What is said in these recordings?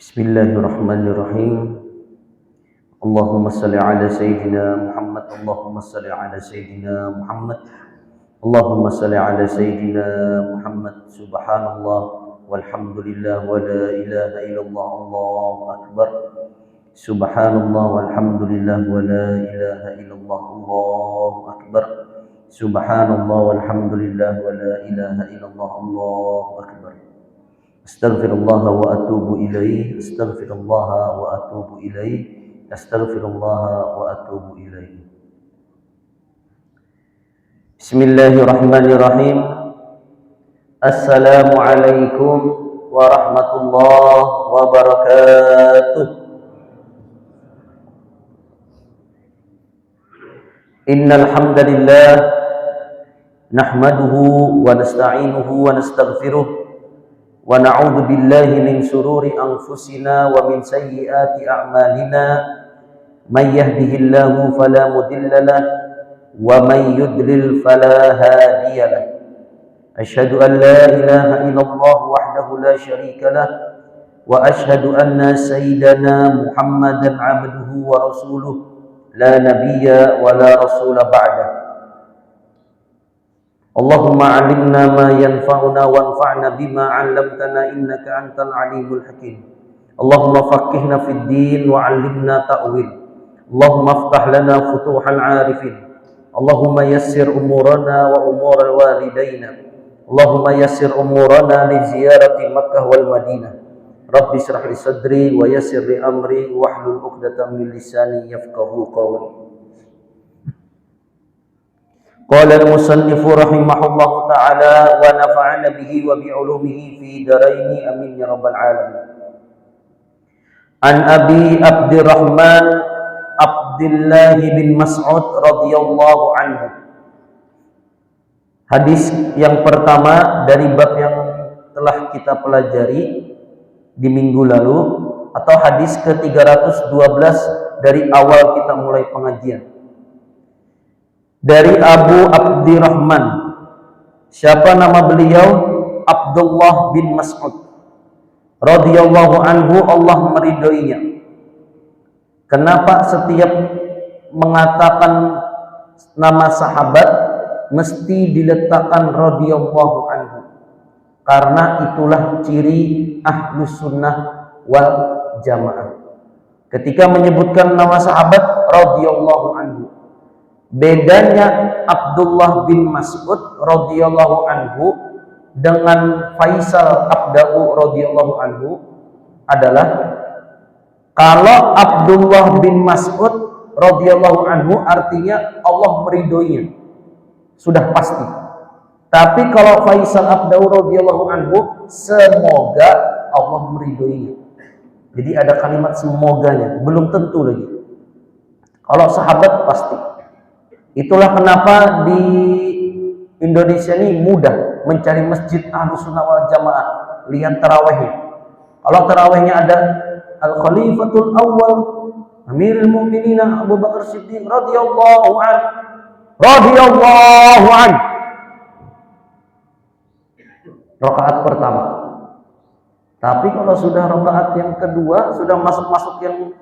Bismillahirrahmanirrahim. Allahumma salli ala Sayyidina Muhammad. Allahumma salli ala Sayyidina Muhammad. Allahumma salli ala Sayyidina Muhammad. Subhanallah walhamdulillah wa la ilaha illallah. Allahu akbar. Subhanallah walhamdulillah wa la ilaha illallah. Allahu akbar. Subhanallah walhamdulillah wa la ilaha illallah. Allahu akbar. Astaghfirullah wa atubu ilaih. Astaghfirullah wa atubu ilaih. Astaghfirullah wa atubu ilaih. Bismillahirrahmanirrahim. Assalamualaikum warahmatullahi wabarakatuh. Innal hamdalillah nahmaduhu wa nasta'inuhu wa nastaghfiruh wa na'udzu billahi min shururi anfusina wa min sayyiati a'malina may yahdihillahu fala mudilla lahu wa may yudlil fala hadiya lahu. Asyhadu an la ilaha illallah wahdahu la syarika lahu wa asyhadu anna sayyidana Muhammadan 'abduhu wa rasuluh la nabiyya wa la rasula ba'da. Allahumma 'allimna ma yanfa'una wanfa'na bima 'allamtana innaka antal alimul hakim. Allahumma faqqihna fid din wa 'allimna ta'wil. Allahumma iftah lana futuhal 'arifin. Allahumma yassir umurana wa umural walidaina. Allahumma yassir umurana li ziyarati Makkah wal Madinah. Rabbi shrah li sadri wa yassir li amri wahlul 'uqdatam min lisani yafqahu qawli. Qala al-musannifu rahimahullahu ta'ala wa nafa'ana bihi wa bi'ulumihi fi daraini amin ya rabbal alamin. An Abi Abdurrahman Abdullah bin Mas'ud radhiyallahu anhu. Hadis yang pertama dari bab yang telah kita pelajari di minggu lalu, atau hadis ke-312 dari awal kita mulai pengajian. Dari Abu Abdurrahman. Siapa nama beliau? Abdullah bin Mas'ud radhiyallahu anhu, Allah meridhoinya. Kenapa setiap mengatakan nama sahabat mesti diletakkan radhiyallahu anhu? Karena itulah ciri ahlus sunnah wal jamaah. Ketika menyebutkan nama sahabat radhiyallahu anhu. Bedanya Abdullah bin Mas'ud radhiyallahu anhu dengan Faisal Abda'u radhiyallahu anhu adalah, kalau Abdullah bin Mas'ud radhiyallahu anhu artinya Allah meridhoinya, sudah pasti. Tapi kalau Faisal Abda'u radhiyallahu anhu, semoga Allah meridhoinya. Jadi ada kalimat semoganya, belum tentu lagi. Kalau sahabat pasti. Itulah kenapa di Indonesia ini mudah mencari masjid Ahlus Sunnah wal Jamaah. Lihat tarawihnya. Kalau tarawihnya ada Al-Khalifatul Awwal Amirul Mukminin Abu Bakar Siddiq radhiyallahu anhu, radhiyallahu anhu. Rakaat pertama. Tapi kalau sudah rakaat yang kedua, sudah masuk yang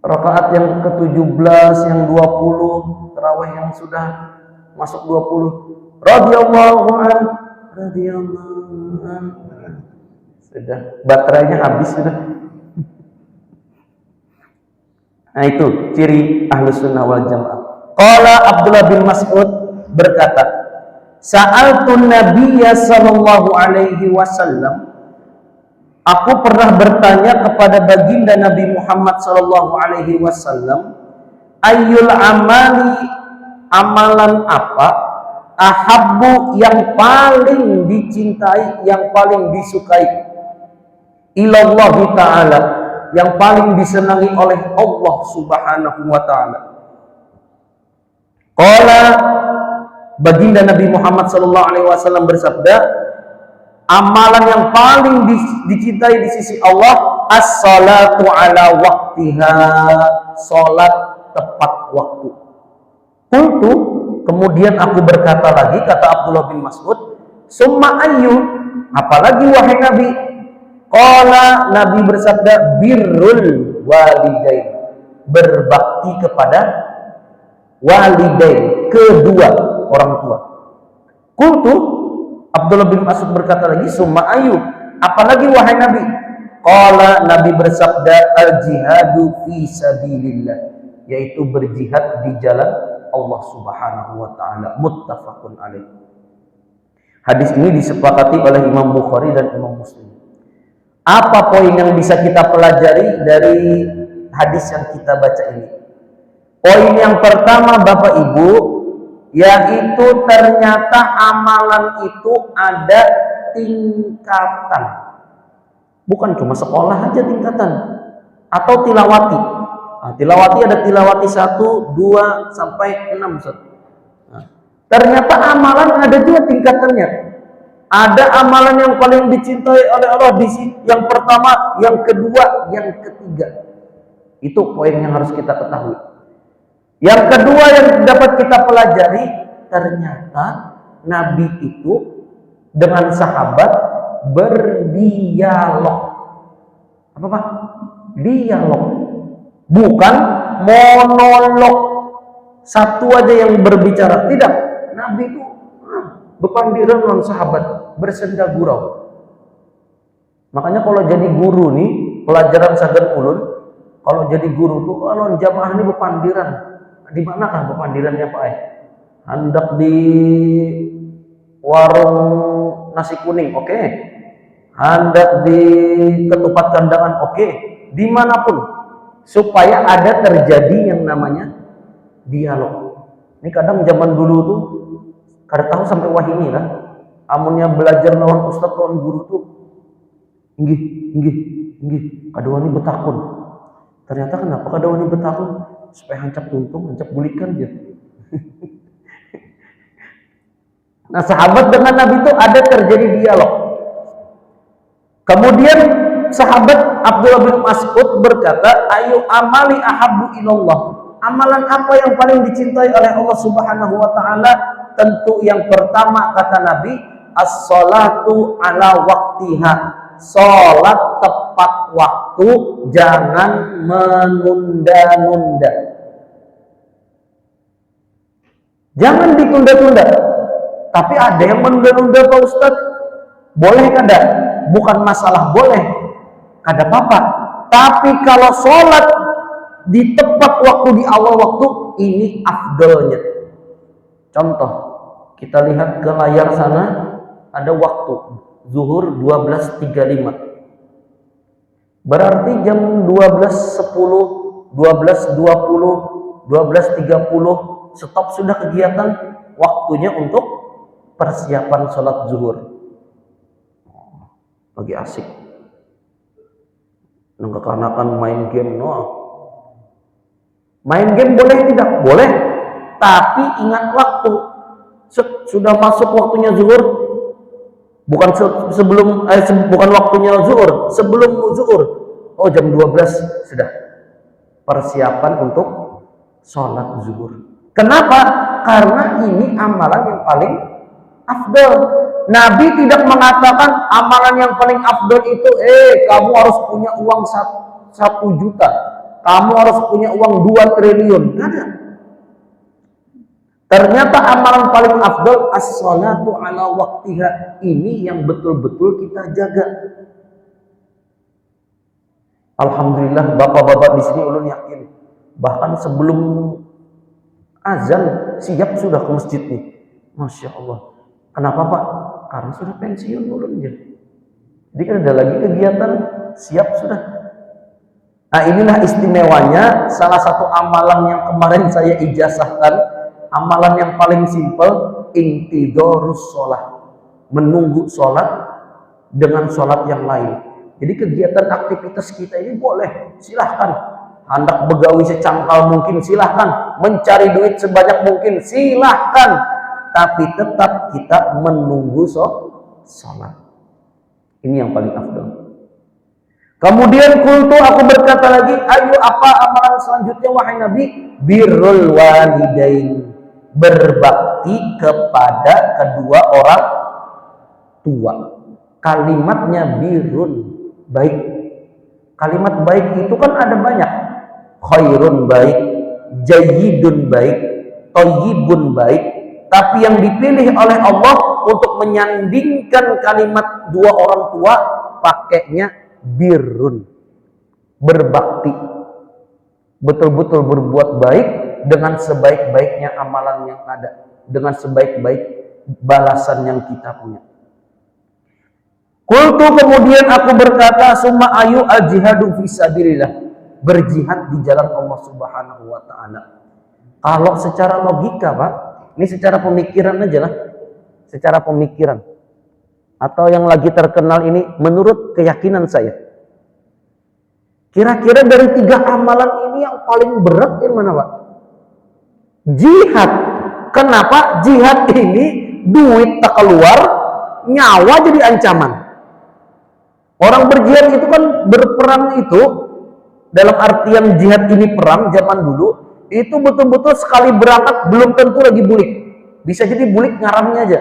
rakaat yang ke-17, yang 20, tarawih yang sudah masuk 20, radhiyallahu anhu, radhiyallahu anhu. Sudah baterainya habis sudah. Nah, itu ciri Ahlus Sunnah wal Jamaah. Qala Abdullah bin Mas'ud berkata, Sa'altun Nabiyya sallallahu alaihi wasallam. Aku pernah bertanya kepada baginda Nabi Muhammad sallallahu alaihi wasallam, ayyul amali, amalan apa, ahabbu, yang paling dicintai, yang paling disukai, ilallahi ta'ala, yang paling disenangi oleh Allah subhanahu wa ta'ala. Qala, baginda Nabi Muhammad sallallahu alaihi wasallam bersabda, amalan yang paling dicintai di sisi Allah, as-salatu ala waktiha, salat tepat waktu. Qultu, kemudian aku berkata lagi, kata Abdullah bin Mas'ud, summa ayyu, apalagi wahai Nabi? Qala, Nabi bersabda, birrul walidain, berbakti kepada walidain, kedua orang tua. Qultu, Abdullah bin Mas'ud berkata lagi, summa ayu, apalagi wahai Nabi? Qala, Nabi bersabda, al-jihadu fi sabilillah, yaitu berjihad di jalan Allah Subhanahu wa taala. Muttafaqun alaih. Hadis ini disepakati oleh Imam Bukhari dan Imam Muslim. Apa poin yang bisa kita pelajari dari hadis yang kita baca ini? Poin yang pertama, Bapak Ibu, yaitu ternyata amalan itu ada tingkatan. Bukan cuma sekolah aja tingkatan. Atau tilawati. Nah, tilawati ada tilawati 1, 2, sampai 6. Nah, ternyata amalan ada juga tingkatannya. Ada amalan yang paling dicintai oleh Allah di sini, yang pertama, yang kedua, yang ketiga. Itu poin yang harus kita ketahui. Yang kedua yang dapat kita pelajari, ternyata Nabi itu dengan sahabat berdialog. Apa Pak? Dialog. Bukan monolog. Satu aja yang berbicara. Tidak. Nabi itu bepandiran dengan sahabat, bersenda gurau. Makanya kalau jadi guru nih, pelajaran Sagan Ulun, kalau jadi guru tuh, kalau jamaah ini bepandiran. Di manakah bepandirannya Pak? Hendak di warung nasi kuning, oke. Hendak di ketupat kandangan, oke. Dimanapun, supaya ada terjadi yang namanya dialog. Ini kadang zaman dulu tuh, kada tahu sampai wah ini lah. Amunnya belajar lawan ustaz lawan guru tuh, inggih, kada wani betakun. Ternyata kenapa kada wani betakun? Supaya hancap tuntung, hancap bulikan dia. Nah, sahabat dengan Nabi itu ada terjadi dialog. Kemudian sahabat Abdullah bin Mas'ud berkata, ayu amali ahabbu ilallah. Amalan apa yang paling dicintai oleh Allah Subhanahu wa taala? Tentu yang pertama kata Nabi, as-salatu ala waktiha. Salat tepat waktu, jangan menunda-nunda. Jangan ditunda-tunda. Tapi ada yang menunda-nunda Pak Ustadz. Boleh kada? Bukan masalah boleh. Kada apa-apa. Tapi kalau sholat di tepat waktu, di awal waktu, ini afdolnya. Contoh, kita lihat ke layar sana, ada waktu zuhur 12.35. Berarti jam 12.10, 12.20, 12.30 stop sudah kegiatan, waktunya untuk persiapan sholat zuhur. Lagi asik. Kekanak-kanakan main game, no. Main game boleh tidak? Boleh. Tapi ingat waktu. Sudah masuk waktunya zuhur. Bukan sebelum bukan waktunya zuhur, sebelum zuhur. Oh, jam 12 sudah. Persiapan untuk sholat zuhur. Kenapa? Karena ini amalan yang paling afdal. Nabi tidak mengatakan amalan yang paling afdal itu, kamu harus punya uang 1 juta. Kamu harus punya uang 2 triliun. Tidak ada. Ternyata amalan paling afdal as-salatu ala waktiha. Ini yang betul-betul kita jaga. Alhamdulillah, bapak-bapak di sini ulun yakin. Bahkan sebelum azan siap sudah ke masjid nih. Masya Allah. Kenapa Pak? Karena sudah pensiun ulun ya. Jadi kan ada lagi kegiatan, siap sudah. Nah, inilah istimewanya salah satu amalan yang kemarin saya ijazahkan, amalan yang paling simpel, intidorus sholat, menunggu sholat dengan sholat yang lain. Jadi kegiatan aktivitas kita ini boleh, silahkan. Hendak begawi secangkal mungkin, silahkan. Mencari duit sebanyak mungkin, silahkan. Tapi tetap kita menunggu sholat. Ini yang paling afdal. Kemudian kultu, aku berkata lagi, ayo apa amalan selanjutnya wahai Nabi? Birrul walidain, berbakti kepada kedua orang tua. Kalimatnya birrun, baik. Kalimat baik itu kan ada banyak. Khairun baik, jayyidun baik, thayyibun baik. Tapi yang dipilih oleh Allah untuk menyandingkan kalimat dua orang tua, pakainya birrun, berbakti. Betul-betul berbuat baik dengan sebaik-baiknya amalan yang ada, dengan sebaik-baik balasan yang kita punya. Qultu, kemudian aku berkata, summa ayu al-jihadu fisabilillah, berjihad di jalan Allah Subhanahu wa taala. Kalau secara logika, Pak, ini secara pemikiran aja lah. Secara pemikiran. Atau yang lagi terkenal ini menurut keyakinan saya. Kira-kira dari 3 amalan ini yang paling berat yang mana, Pak? Jihad. Kenapa? Jihad ini duit tak keluar, nyawa jadi ancaman. Orang berjihad itu kan berperang itu, dalam artian jihad ini perang zaman dulu, itu betul-betul sekali berangkat belum tentu lagi bulik. Bisa jadi bulik ngaramnya aja.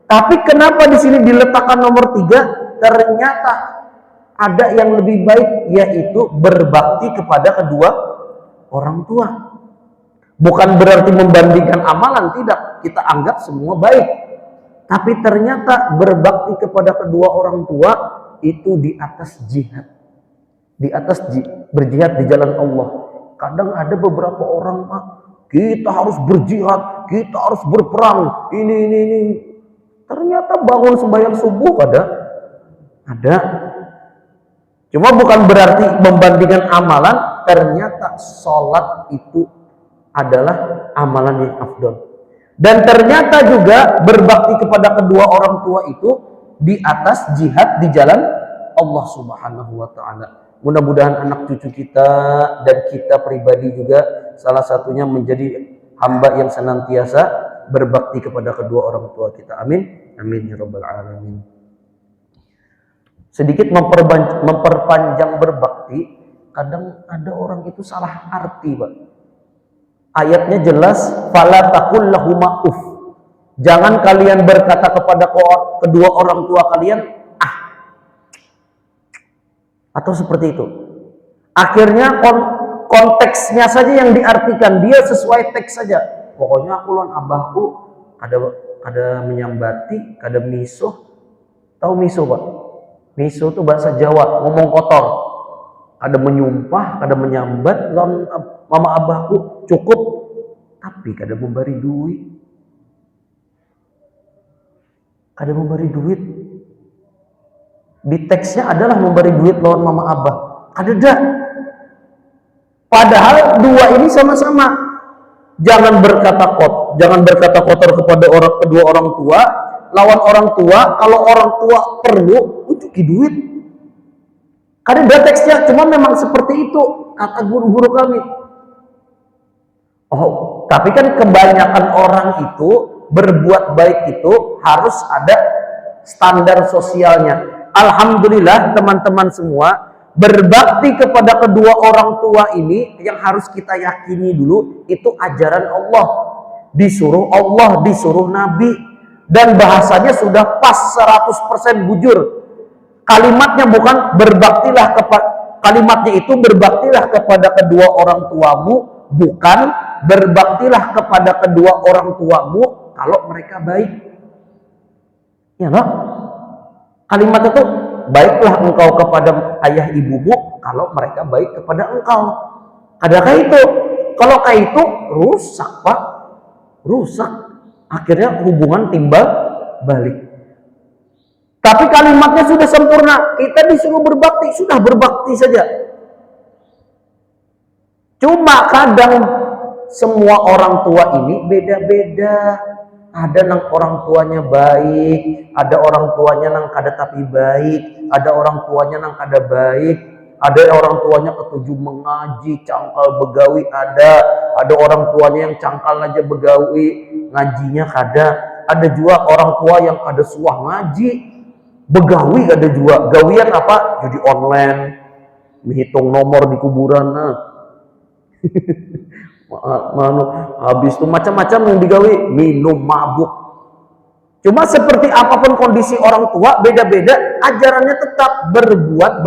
Tapi kenapa di sini diletakkan nomor 3? Ternyata ada yang lebih baik, yaitu berbakti kepada kedua orang tua. Bukan berarti membandingkan amalan, tidak. Kita anggap semua baik. Tapi ternyata berbakti kepada kedua orang tua itu di atas jihad. Di atas berjihad di jalan Allah. Kadang ada beberapa orang, Pak, kita harus berjihad, kita harus berperang, ini. Ternyata bangun sembahyang subuh ada. Cuma bukan berarti membandingkan amalan, ternyata sholat itu adalah amalan yang afdal. Dan ternyata juga berbakti kepada kedua orang tua itu di atas jihad di jalan Allah Subhanahu wa taala. Mudah-mudahan anak cucu kita dan kita pribadi juga salah satunya menjadi hamba yang senantiasa berbakti kepada kedua orang tua kita. Amin. Amin ya rabbal alamin. Sedikit memperpanjang berbakti, kadang ada orang itu salah arti, Pak. Ayatnya jelas, fala taqul lahuma uff. Jangan kalian berkata kepada kedua orang tua kalian, ah. Atau seperti itu. Akhirnya konteksnya saja yang diartikan, dia sesuai teks saja. Pokoknya aku lawan abahku kada menyambati, kada misuh. Tahu misuh, Pak? Misuh itu bahasa Jawa, ngomong kotor. Kada menyumpah, kada menyambat lawan mama abahku, cukup, tapi kada memberi duit. Kada memberi duit. Di teksnya adalah memberi duit lawan mama abah. Kada. Padahal dua ini sama-sama. Jangan berkata kotor kepada kedua orang tua, lawan orang tua. Kalau orang tua perlu, ujuki duit. Kada teksnya, cuma memang seperti itu kata guru-guru kami. Oh, tapi kan kebanyakan orang itu berbuat baik itu harus ada standar sosialnya. Alhamdulillah teman-teman semua, berbakti kepada kedua orang tua ini yang harus kita yakini dulu, itu ajaran Allah. Disuruh Allah, disuruh Nabi, dan bahasanya sudah pas 100% bujur. Kalimatnya bukan kalimatnya itu berbaktilah kepada kedua orang tuamu, bukan berbaktilah kepada kedua orang tuamu kalau mereka baik. Ya, no? Kalimat itu, baiklah engkau kepada ayah ibumu kalau mereka baik kepada engkau. Adakah itu? Kalau kayak itu rusak, Pak. Rusak. Akhirnya hubungan timbal balik. Tapi kalimatnya sudah sempurna. Kita disuruh berbakti, sudah berbakti saja. Cuma kadang semua orang tua ini beda-beda. Ada nang orang tuanya baik, ada orang tuanya nang kada tapi baik, ada orang tuanya nang kada baik, ada orang tuanya ketuju mengaji, cangkal begawi ada orang tuanya yang cangkal aja begawi, ngajinya kada. Ada juga orang tua yang kada suah ngaji, begawi ada juga. Gawian apa? Judi online, menghitung nomor di kuburan. Habis itu macam-macam yang digawi, minum, mabuk. Cuma seperti apapun kondisi orang tua beda-beda, ajarannya tetap berbuat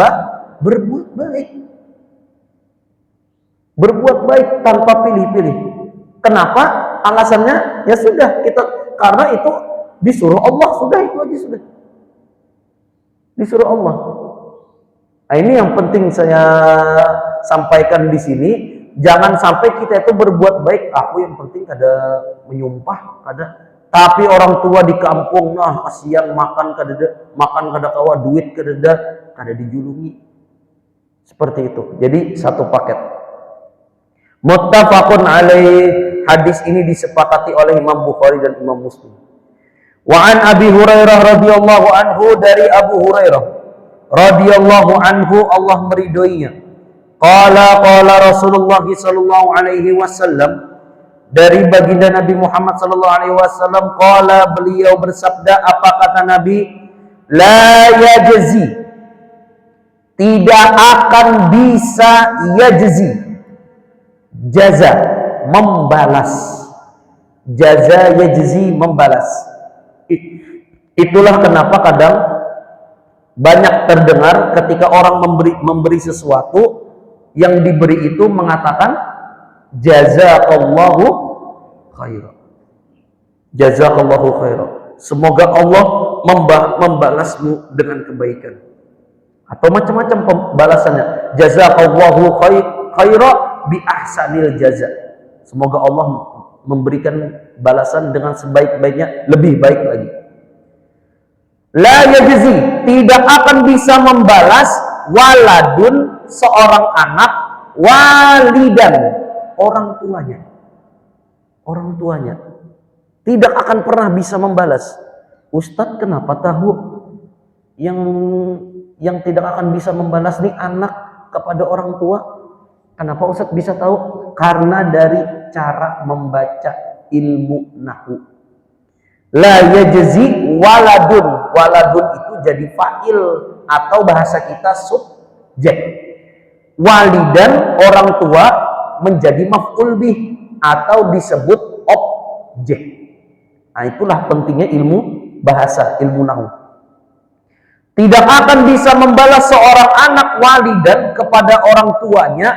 baik. Berbuat baik tanpa pilih-pilih. Kenapa? Alasannya ya sudah kita karena itu disuruh Allah, sudah itu aja sudah. Disuruh Allah. Nah, ini yang penting saya sampaikan di sini, jangan sampai kita itu berbuat baik, aku yang penting kada menyumpah, tapi orang tua di kampung nah kasihan makan kada kawa duit kada dijulungi. Seperti itu. Jadi satu paket. Muttafaqun alaih, hadis ini disepakati oleh Imam Bukhari dan Imam Muslim. Wa an Abi Hurairah radhiyallahu anhu, dari Abu Hurairah radhiyallahu anhu, Allah meridhoinya. Qala Rasulullah sallallahu alaihi wasallam, dari baginda Nabi Muhammad sallallahu alaihi wasallam, qala, beliau bersabda, apa kata Nabi? La yajzi, tidak akan bisa yajzi, jaza, membalas. Jaza yajzi, membalas. Itulah kenapa kadang banyak terdengar ketika orang memberi sesuatu, yang diberi itu mengatakan jazakallahu khairan. Jazakallahu khairan. Semoga Allah membalasmu dengan kebaikan. Atau macam-macam pembalasannya. Jazakallahu khairan bi ahsanil jaza. Semoga Allah memberikan balasan dengan sebaik-baiknya, lebih baik lagi. La yajzi, tidak akan bisa membalas, waladun, seorang anak, walidan, orang tuanya tidak akan pernah bisa membalas. Ustadz, kenapa tahu yang tidak akan bisa membalas nih anak kepada orang tua? Kenapa Ustadz bisa tahu? Karena dari cara membaca ilmu nahwu. La yajzi waladun. Waladun itu jadi fa'il atau bahasa kita subjek. Walidan, orang tua, menjadi maf'ul bih atau disebut objek. Nah, itulah pentingnya ilmu bahasa, ilmu nahwu. Tidak akan bisa membalas seorang anak walidan kepada orang tuanya.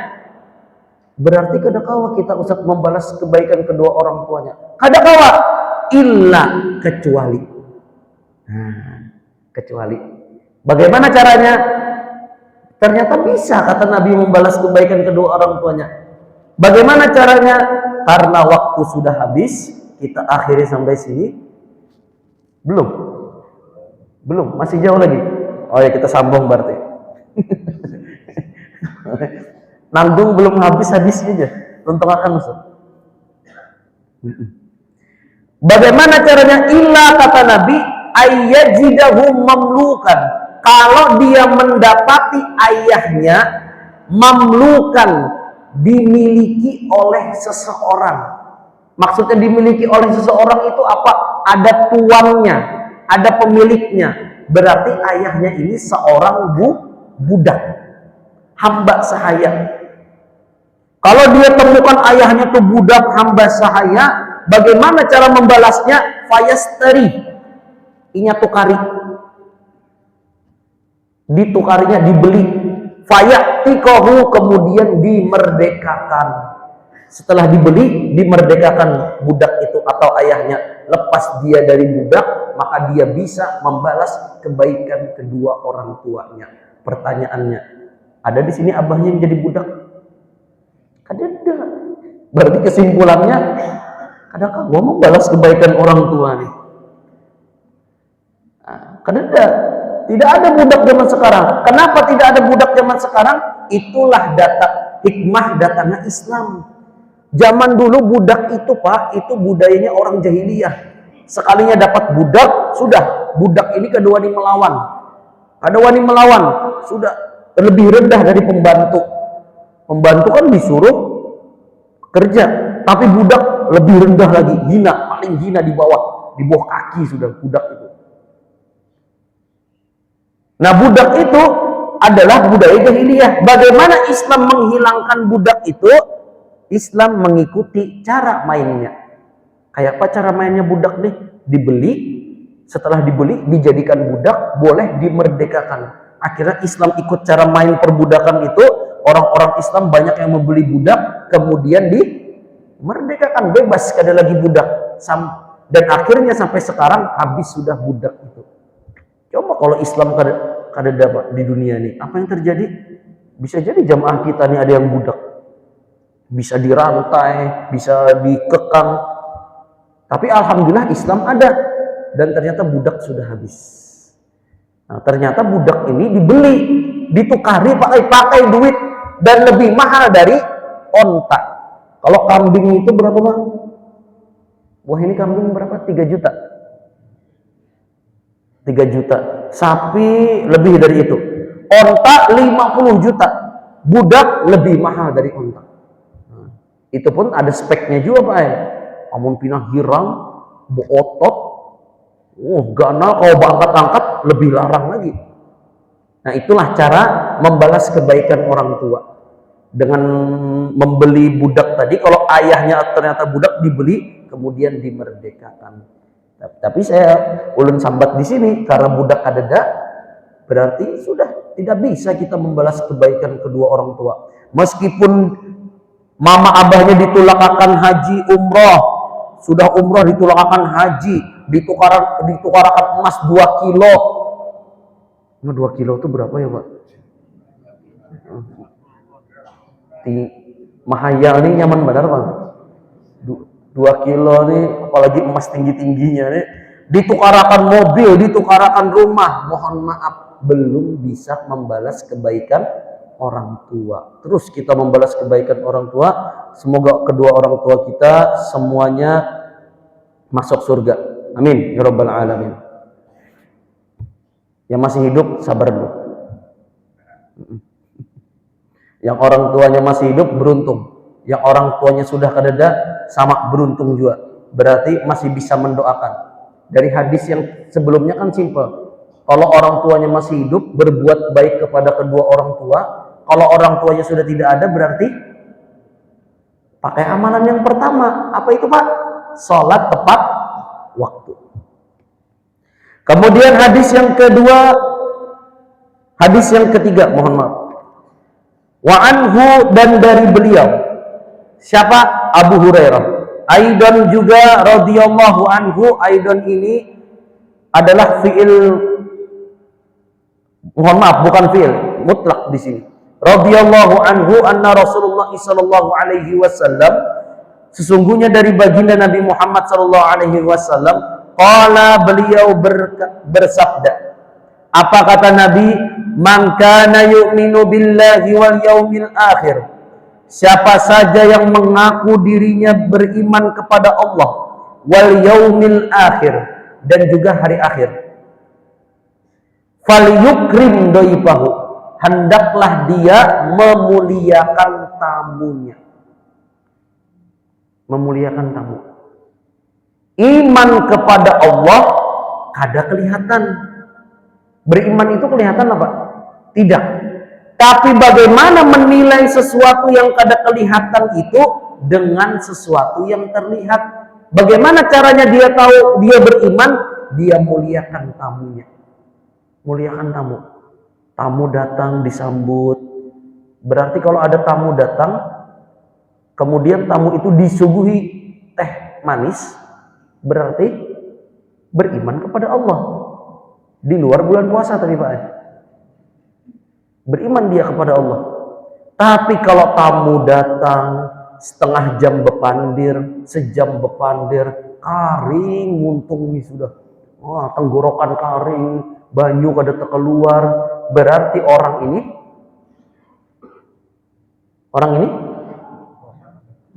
Berarti kada kawa kita usah membalas kebaikan kedua orang tuanya. Kada kawa, illa, kecuali. Kecuali. Bagaimana caranya? Ternyata bisa, kata Nabi, membalas kebaikan kedua orang tuanya. Bagaimana caranya? Karena waktu sudah habis, kita akhiri sampai sini. Belum, masih jauh lagi. Oh ya, kita sambung berarti. Nanggung belum habis aja. Untung akan Ustaz. Bagaimana caranya? Illa, kata Nabi, ayyajidahum mamlukan. Kalau dia mendapati ayahnya mamlukan, dimiliki oleh seseorang. Maksudnya dimiliki oleh seseorang itu apa? Ada tuannya, ada pemiliknya. Berarti ayahnya ini seorang budak, hamba sahaya. Kalau dia temukan ayahnya itu budak, hamba sahaya, bagaimana cara membalasnya? Fayastari, inya tukari, ditukarinya, dibeli. Fayatikohu, kemudian dimerdekakan. Setelah dibeli, dimerdekakan budak itu atau ayahnya. Lepas dia dari budak, maka dia bisa membalas kebaikan kedua orang tuanya. Pertanyaannya, ada di sini abahnya yang jadi budak? Kada ada. Berarti kesimpulannya, kadang gua membalas kebaikan orang tua nih. Kada ada. Tidak ada budak zaman sekarang. Kenapa tidak ada budak zaman sekarang? Itulah hikmah datangnya Islam. Zaman dulu budak itu, Pak, itu budayanya orang jahiliyah. Sekalinya dapat budak, sudah, budak ini kada wani melawan. Kada wani melawan, sudah lebih rendah dari pembantu. Pembantu kan disuruh kerja, tapi budak lebih rendah lagi, hina, paling hina di bawah kaki sudah budak itu. Nah, budak itu adalah budaya jahiliyah. Bagaimana Islam menghilangkan budak itu? Islam mengikuti cara mainnya. Kayak apa cara mainnya budak nih? Dibeli, setelah dibeli dijadikan budak, boleh dimerdekakan. Akhirnya Islam ikut cara main perbudakan itu, orang-orang Islam banyak yang membeli budak, kemudian dimerdekakan, bebas kada lagi budak. Dan akhirnya sampai sekarang habis sudah budak itu. Coba kalau Islam kada dapat di dunia ini, apa yang terjadi? Bisa jadi jamaah kita ini ada yang budak, bisa dirantai, bisa dikekang. Tapi alhamdulillah Islam ada, dan ternyata budak sudah habis. Nah, ternyata budak ini dibeli, ditukari pakai duit, dan lebih mahal dari onta. Kalau kambing itu berapa bang? Wah, ini kambing berapa? 3 juta. 3 juta. Sapi lebih dari itu. Onta 50 juta. Budak lebih mahal dari onta. Nah, itu pun ada speknya juga Pak. Amun pinah hirang, beotot, ganal kalau angkat-angkat lebih larang lagi. Nah, itulah cara membalas kebaikan orang tua. Dengan membeli budak tadi, kalau ayahnya ternyata budak, dibeli kemudian dimerdekakan. Tapi saya ulun sambat di sini karena budak kadeda, berarti sudah tidak bisa kita membalas kebaikan kedua orang tua. Meskipun mama abahnya ditulakakan haji umroh, sudah umroh ditulakakan haji, ditukarakan emas 2 kilo. 2 kilo itu berapa ya Pak? Mahayal nih, nyaman benar Bang. 2 kilo nih, apalagi emas tinggi-tingginya nih, ditukarakan mobil, ditukarakan rumah. Mohon maaf, belum bisa membalas kebaikan orang tua. Terus kita membalas kebaikan orang tua, semoga kedua orang tua kita semuanya masuk surga. Amin ya rabbal alamin. Yang masih hidup sabar dulu. Yang orang tuanya masih hidup beruntung. Yang orang tuanya sudah kadeda sama beruntung juga. Berarti masih bisa mendoakan. Dari hadis yang sebelumnya kan simpel. Kalau orang tuanya masih hidup, berbuat baik kepada kedua orang tua. Kalau orang tuanya sudah tidak ada, berarti pakai amalan yang pertama. Apa itu Pak? Sholat tepat waktu. Kemudian hadis yang kedua, hadis yang ketiga, mohon maaf. Wa anhu, dan dari beliau. Siapa? Abu Hurairah. Aidan juga radhiyallahu anhu. Aidan ini adalah fiil, mohon maaf, bukan fiil mutlak di sini. Radhiyallahu anhu anna Rasulullah sallallahu alaihi wasallam, sesungguhnya dari baginda Nabi Muhammad sallallahu alaihi wasallam, qala, beliau bersabda. Apa kata Nabi? Man kana yu'minu billahi wal yaumil akhir. Siapa saja yang mengaku dirinya beriman kepada Allah, wal yaumil akhir, dan juga hari akhir, falyukrim dhaifahu, hendaklah dia memuliakan tamunya. Memuliakan tamu. Iman kepada Allah kada kelihatan. Beriman itu kelihatan apa? Tidak. Tapi bagaimana menilai sesuatu yang kada kelihatan itu dengan sesuatu yang terlihat? Bagaimana caranya dia tahu dia beriman? Dia muliakan tamunya. Muliakan tamu. Tamu datang disambut. Berarti kalau ada tamu datang, kemudian tamu itu disuguhi teh manis, berarti beriman kepada Allah. Di luar bulan puasa tadi Pak. Beriman dia kepada Allah. Tapi kalau tamu datang setengah jam bepandir, sejam bepandir, karing muntung nih sudah. Wah, tenggorokan karing, banyu kada keluar, berarti orang ini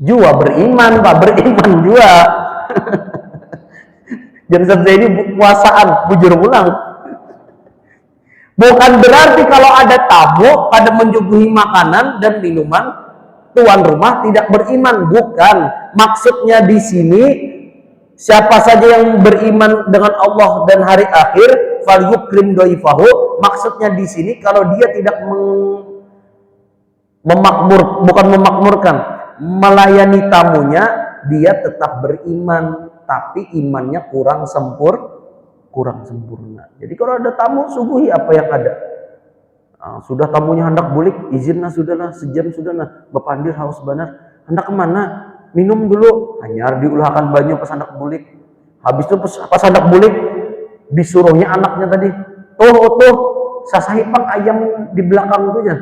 jua beriman Pak, beriman jua. Jadi saya ini puasaan, bujur pulang. Bukan berarti kalau ada tamu pada menjuguhi makanan dan minuman, tuan rumah tidak beriman. Bukan. Maksudnya di sini, siapa saja yang beriman dengan Allah dan hari akhir, falyukrim dhaifahu. Maksudnya di sini kalau dia tidak bukan memakmurkan, melayani tamunya, dia tetap beriman, tapi imannya kurang kurang sempurna. Jadi kalau ada tamu, suguhi apa yang ada. Sudah tamunya hendak bulik, izinlah sudahlah, sejam sudahlah. Bapandir haus benar. Hendak kemana? Minum dulu. Hanya diulahkan banyu pas hendak bulik. Habis itu pas hendak bulik, disuruhnya anaknya tadi, tuh, sasahipang ayam di belakang tuh ya.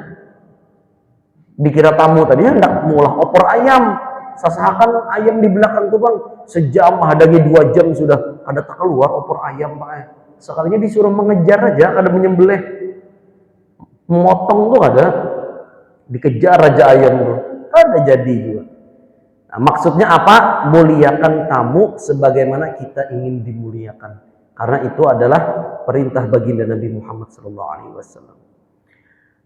Dikira tamu tadi hendak mengolah opor ayam. Sasahakan ayam di belakang tuh bang. Sejam, hadagi 2 jam sudah. Ada tak keluar opor ayam pak. Sekalinya disuruh mengejar aja, ada menyembelih. Memotong tuh ada, dikejar raja ayam tuh, ada jadi juga. Nah, maksudnya apa? Muliakan tamu sebagaimana kita ingin dimuliakan, karena itu adalah perintah baginda Nabi Muhammad SAW.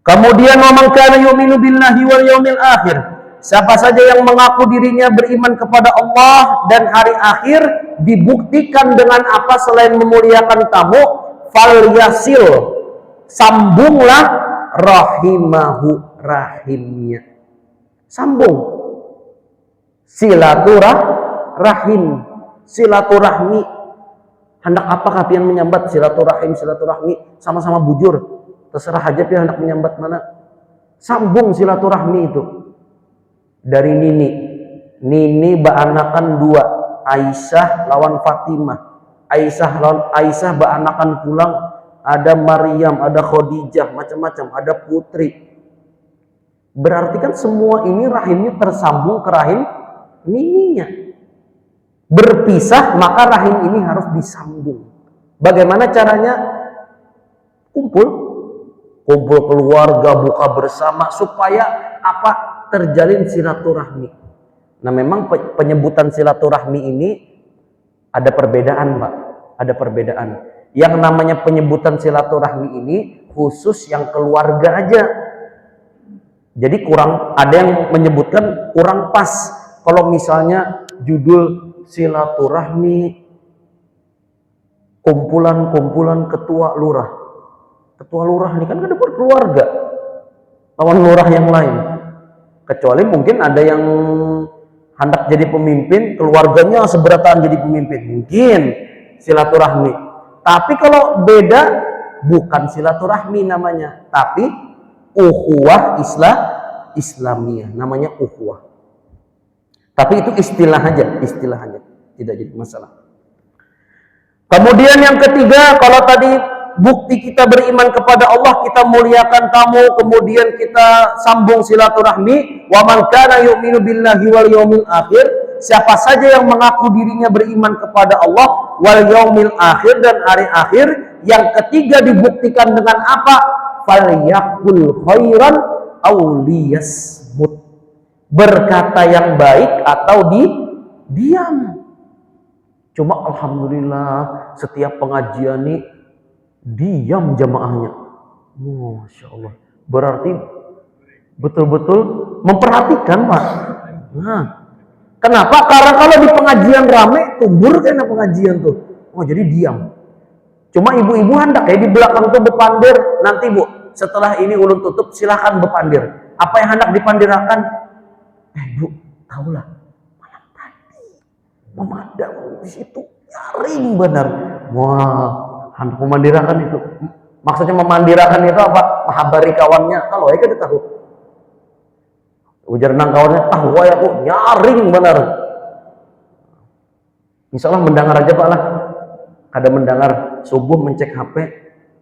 Kemudian wa man kana yu'minu billahi wal yaumil akhir, siapa saja yang mengaku dirinya beriman kepada Allah dan hari akhir, dibuktikan dengan apa selain memuliakan tamu, falyasil, sambunglah rahimahu, rahimnya, sambung, silaturahim, silaturahmi. Hendak apakah pian menyambat silaturahim, silaturahmi, sama-sama bujur, terserah aja pian hendak menyambat mana. Sambung silaturahmi itu. Dari Nini baanakan 2, Aisyah lawan Fatimah. Aisyah baanakan pulang, ada Maryam, ada Khadijah, macam-macam, ada putri. Berarti kan semua ini rahimnya tersambung ke rahim nininya. Berpisah, maka rahim ini harus disambung. Bagaimana caranya? Kumpul keluarga, buka bersama, supaya apa? Terjalin silaturahmi. Nah, memang penyebutan silaturahmi ini ada perbedaan, Pak. Ada perbedaan. Yang namanya penyebutan silaturahmi ini khusus yang keluarga aja. Jadi ada yang menyebutkan kurang pas. Kalau misalnya judul silaturahmi kumpulan ketua lurah. Ketua lurah ini kan ada berkeluarga. Lawan lurah yang lain. Kecuali mungkin ada yang hendak jadi pemimpin, keluarganya seberatan jadi pemimpin. Mungkin silaturahmi. Tapi kalau beda, bukan silaturahmi namanya, tapi ukhuwah Islamiyah, namanya ukhuwah. Tapi itu istilah aja, tidak jadi masalah. Kemudian yang ketiga, kalau tadi bukti kita beriman kepada Allah, kita muliakan tamu, kemudian kita sambung silaturahmi. Wa man kana yu'minu billahi wal yaumil akhir, siapa saja yang mengaku dirinya beriman kepada Allah wal yaumil akhir dan hari akhir, yang ketiga dibuktikan dengan apa? Falyakul khairan aw liyasmut, berkata yang baik atau diam. Cuma alhamdulillah setiap pengajian nih diam jamaahnya. Masya Allah, berarti betul-betul memperhatikan, Pak. Nah, kenapa? Karena kalau di pengajian rame, tumbur kayaknya pengajian tuh. Oh, jadi diam. Cuma ibu-ibu hendak kayak di belakang tuh bepandir. Nanti Bu, setelah ini ulun tutup, silahkan bepandir. Apa yang hendak dipandirakan? Bu, tahulah. Malam tadi memandang di situ nyaring benar. Wah, hendak memandirakan itu. Maksudnya memandirakan itu apa? Menghabari kawannya. Kalau ya kita tahu. Ujar nang kawannya, tahu ya aku nyaring benar. Insya Allah mendengar aja Pak lah. Ada mendengar subuh mencek HP.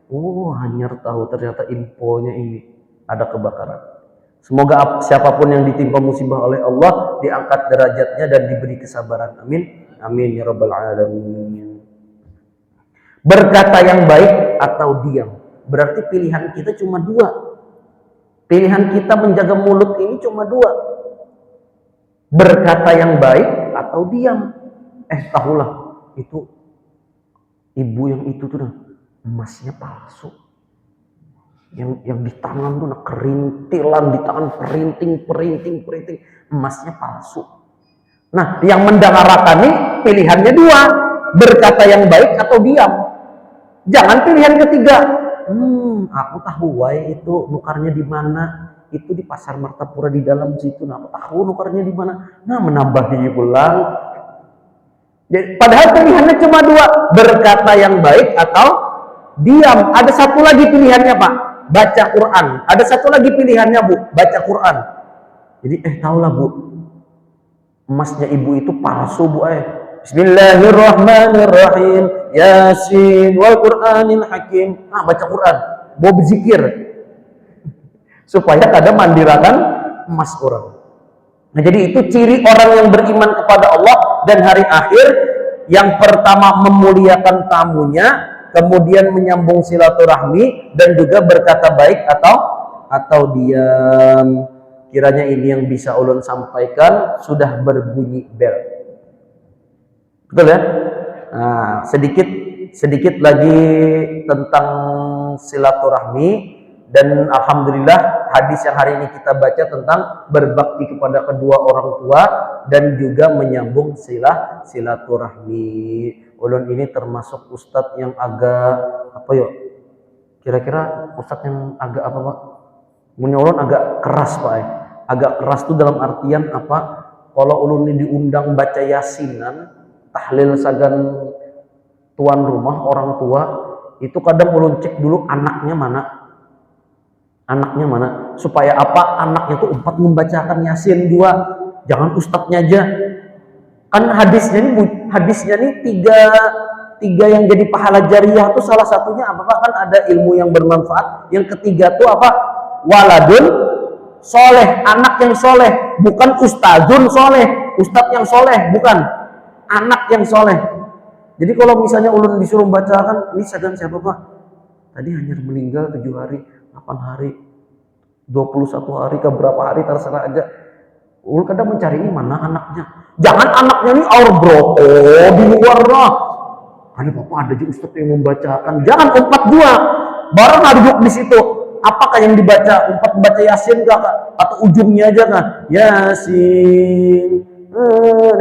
Oh, hanyar tahu ternyata infonya ini ada kebakaran. Semoga siapapun yang ditimpa musibah oleh Allah diangkat derajatnya dan diberi kesabaran. Amin. Amin ya rabbal alamin. Berkata yang baik atau diam. Berarti pilihan kita cuma 2. Pilihan kita menjaga mulut ini cuma 2. Berkata yang baik atau diam. Tahulah, itu ibu yang itu tuh emasnya palsu. Yang di tangan tuh kerintilan, di tangan perinting, emasnya palsu. Nah, yang mendengarkan ini pilihannya 2. Berkata yang baik atau diam. Jangan pilihan ketiga. Aku tahu wae itu nukarnya di mana. Itu di Pasar Martapura di dalam situ. Nah, aku tahu nukarnya di mana. Nah, menambahi pulang. Jadi, padahal pilihannya cuma dua, berkata yang baik atau diam. Ada satu lagi pilihannya Pak, baca Quran. Ada satu lagi pilihannya Bu, baca Quran. Jadi tahulah Bu, emasnya ibu itu palsu Bu. Bismillahirrahmanirrahim, Yasin wal Qur'anil Hakim. Baca Quran, mau berzikir supaya kada mandirakan emas orang. Nah, jadi itu ciri orang yang beriman kepada Allah dan hari akhir. Yang pertama memuliakan tamunya, kemudian menyambung silaturahmi, dan juga berkata baik atau diam. Kiranya ini yang bisa ulun sampaikan. Sudah berbunyi bel. Betul ya? Nah, sedikit lagi tentang silaturahmi. Dan alhamdulillah hadis yang hari ini kita baca tentang berbakti kepada kedua orang tua dan juga menyambung silaturahmi. Ulun ini termasuk ustadz yang agak apa yuk? Kira-kira ustadz yang agak apa Pak? Ulun agak keras Pak. Agak keras itu dalam artian apa? Kalau ulun ini diundang baca yasinan, tahlil sagan tuan rumah orang tua, itu kadang ulun cek dulu anaknya mana, supaya apa? Anaknya tuh empat membacakan Yasin 2, jangan ustadznya aja. Kan hadisnya nih tiga yang jadi pahala jariah tuh salah satunya apa Pak? Kan ada ilmu yang bermanfaat. Yang ketiga tuh apa? Waladun soleh, anak yang soleh, bukan ustadzun soleh, ustadz yang soleh, bukan, anak yang soleh. Jadi kalau misalnya ulun disuruh bacakan, ini sagan siapa Pak? Tadi hanya meninggal 7 hari, 8 hari, 21 hari, ke berapa hari, terserah aja. Ulun kadang mencari ini mana anaknya. Jangan anaknya ini aur broko di luar lah. Ada Bapak, ada juga ustadz yang membacakan. Jangan umpat dua. Barang haduk di situ. Apakah yang dibaca? Umpat membaca Yasin kah? Atau ujungnya aja kan? Yasin,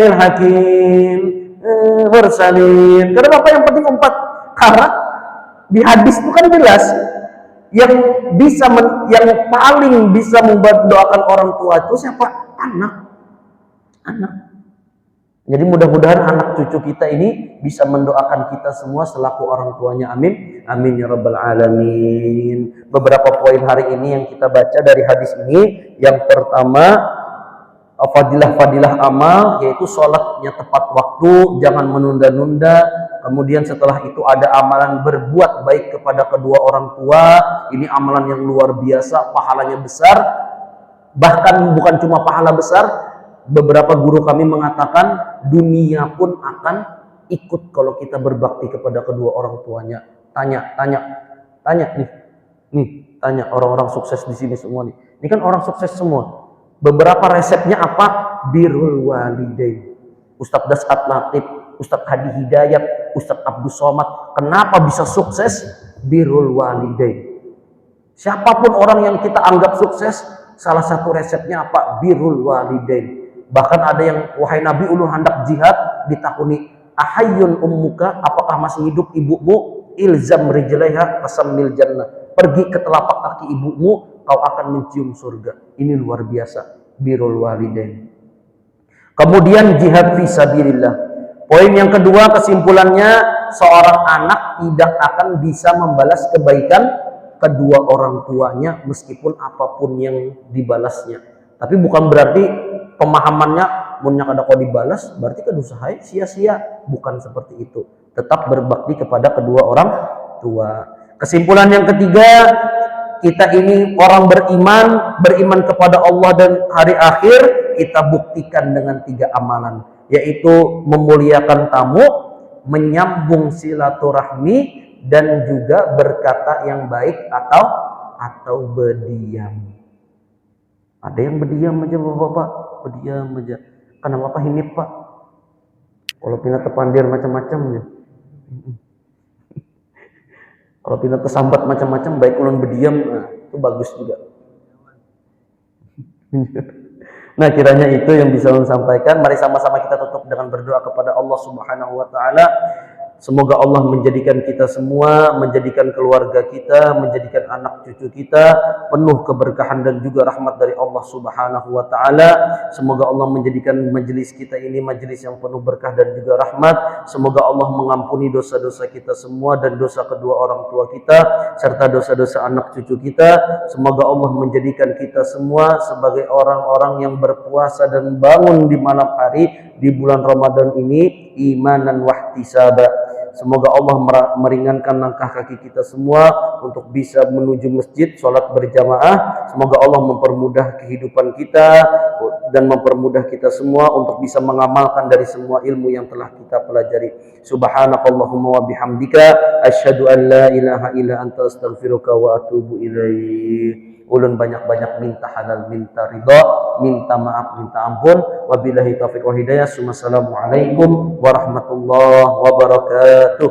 lil Hakim, Mursalin. Karena Bapak yang penting umpat. Karena di hadis itu kan jelas yang paling bisa mendoakan orang tua itu siapa? Anak. Jadi mudah-mudahan anak cucu kita ini bisa mendoakan kita semua selaku orang tuanya. Amin. Amin ya rabbal alamin. Beberapa poin hari ini yang kita baca dari hadis ini. Yang pertama, fadilah amal, yaitu sholatnya tepat waktu, jangan menunda-nunda. Kemudian setelah itu ada amalan berbuat baik kepada kedua orang tua. Ini amalan yang luar biasa, pahalanya besar. Bahkan bukan cuma pahala besar, beberapa guru kami mengatakan dunia pun akan ikut kalau kita berbakti kepada kedua orang tuanya. Tanya nih, tanya orang-orang sukses di sini semua nih. Ini kan orang sukses semua. Beberapa resepnya apa? Birrul walidain. Ustadz Dasat Latif, Ustadz Hadi Hidayat, Ustadz Abdus Somad. Kenapa bisa sukses? Birrul walidain. Siapapun orang yang kita anggap sukses, salah satu resepnya apa? Birrul walidain. Bahkan ada yang, wahai Nabi, ulun hendak jihad, ditakuni, ahayyun ummuka, apakah masih hidup ibumu? Ilzam rijlaiha fasammil jannah. Pergi ke telapak kaki ibumu, kau akan mencium surga. Ini luar biasa, birrul walidain. Kemudian jihad fisabilillah. Poin yang kedua, kesimpulannya, seorang anak tidak akan bisa membalas kebaikan kedua orang tuanya meskipun apapun yang dibalasnya. Tapi bukan berarti pemahamannya munnya kada kau dibalas berarti kada usah sia-sia, bukan seperti itu. Tetap berbakti kepada kedua orang tua. Kesimpulan yang ketiga, kita ini orang beriman kepada Allah dan hari akhir, kita buktikan dengan 3 amalan, yaitu memuliakan tamu, menyambung silaturahmi, dan juga berkata yang baik atau berdiam. Ada yang berdiam aja Bapak, berdiam aja. Karena Bapak hinip Pak. Kalau pindah terpandir macam-macam ya. Kalau pindah tersambat macam-macam, baik ulun berdiam, nah, itu bagus juga. Nah, kiranya itu yang bisa ulun sampaikan. Mari sama-sama kita tutup dengan berdoa kepada Allah Subhanahu wa taala. Semoga Allah menjadikan kita semua, menjadikan keluarga kita, menjadikan anak cucu kita penuh keberkahan dan juga rahmat dari Allah Subhanahu wa taala. Semoga Allah menjadikan majelis kita ini majelis yang penuh berkah dan juga rahmat. Semoga Allah mengampuni dosa-dosa kita semua dan dosa kedua orang tua kita serta dosa-dosa anak cucu kita. Semoga Allah menjadikan kita semua sebagai orang-orang yang berpuasa dan bangun di malam hari di bulan Ramadan ini imanan wahtisaba. Semoga Allah meringankan langkah kaki kita semua untuk bisa menuju masjid, sholat berjamaah. Semoga Allah mempermudah kehidupan kita dan mempermudah kita semua untuk bisa mengamalkan dari semua ilmu yang telah kita pelajari. Subhanakallahumma wa bihamdika asyhadu an la ilaha illa anta astaghfiruka wa atubu ilaik. Ulun banyak-banyak minta halal, minta ridha, minta maaf, minta ampun. Wabillahi taufiq wal hidayah. Assalamualaikum warahmatullahi wabarakatuh.